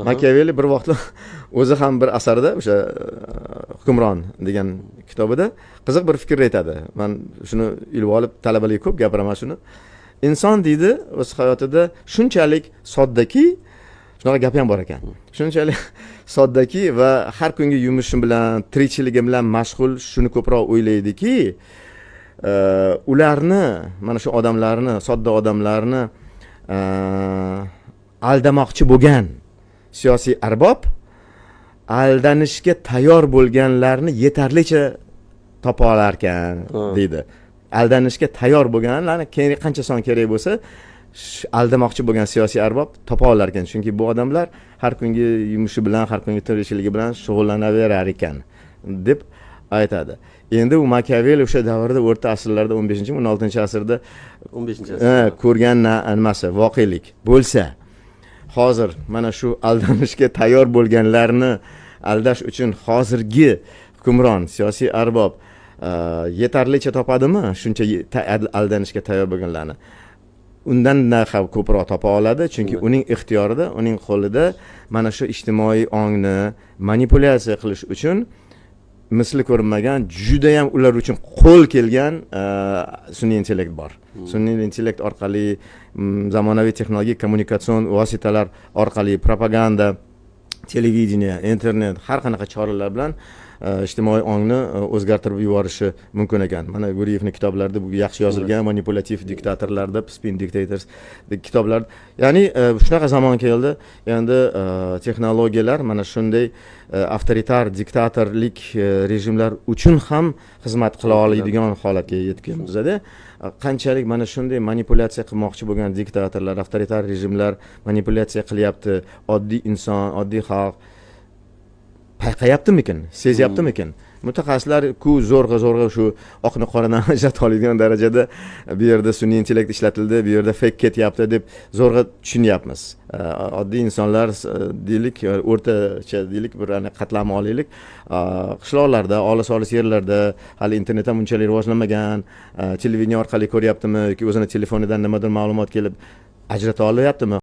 Machiavelli bir vaqtlar o'zi ham bir asarda o'sha hukmron degan kitobida qiziq bir fikr aytadi. Men shuni ilib olib talabalarga ko'p gapiraman shuni. Inson deydi o'z hayotida shunchalik soddaki, shunaqa gap ham bor ekan. Shunchalik soddaki va har kungi yumushi bilan, tirikchiligi bilan mashg'ul, shuni ko'proq o'ylaydiki, ularni, mana shu odamlarni, sodda odamlarni aldamoqchi bo'lgan siyosiy arbob aldanishga tayyor bo'lganlarni yetarlicha topa olar ekan deydi. Aldanishga tayyor bo'lganlarni qancha son kerak bo'lsa aldamoqchi bo'lgan siyosiy arbob topa olar ekan. Chunki bu odamlar har kungi yumushi bilan, har kungi tirikchiligi bilan shug'ullanaverar ekan deb aytadi. Endi u Machiavelli o'sha davrda o'rta asrlarda 15-16 asrda 15-asrda ko'rgan nimasi voqelik bo'lsa, hozir mana shu aldanishga tayyor bo'lganlarni aldash uchun hozirgi hukmron siyosiy arbob yetarlicha topadimi? Shuncha aldanishga tayyor bo'lganlarni. Undan ham ko'proq topa oladi, chunki uning ixtiyorida, uning qo'lida mana shu ijtimoiy ongni manipulyatsiya qilish uchun misli ko'rinmagan, juda ham ular uchun qo'l kelgan sun'iy intellekt bor. Sun'iy intellekt orqali, zamonaviy texnologik kommunikatsion vositalar orqali propaganda, televideniya, internet, har qanaqa choralar bilan ijtimoiy ongni o'zgartirib yuborishi mumkin ekan. Mana Guriyevning kitoblarida bu yaxshi yozilgan, manipulativ diktatorlarda, spin dictators kitoblar. Ya'ni shunaqa zamon keldi. Endi texnologiyalar mana shunday avtoritar diktatorlik rejimlar uchun ham xizmat qila oladigan holatga yetkazadi. Qanchalik mana shunday manipulyatsiya qilmoqchi bo'lgan diktatorlar, avtoritar rejimlar manipulyatsiya qilyapti, oddiy inson, oddiy xalq payqayaptimikin, sezyaptimikin? Mutaxassislar zo'rg'a shu oqni qoradan ajrata oladigan darajada bu yerda sun'iy intellekt ishlatildi, bu yerda fake ketyapti deb zo'rg'a tushunyapmiz. Oddiy insonlar deylik, o'rtacha deylik, bir qatlamni olaylik. Qishloqlarda, olis yerlarda hali internet ham unchalik rivojlanmagan, televideniya orqali ko'ryaptimi yoki o'zini telefonidan nimadir ma'lumot kelib ajrata olyaptimi?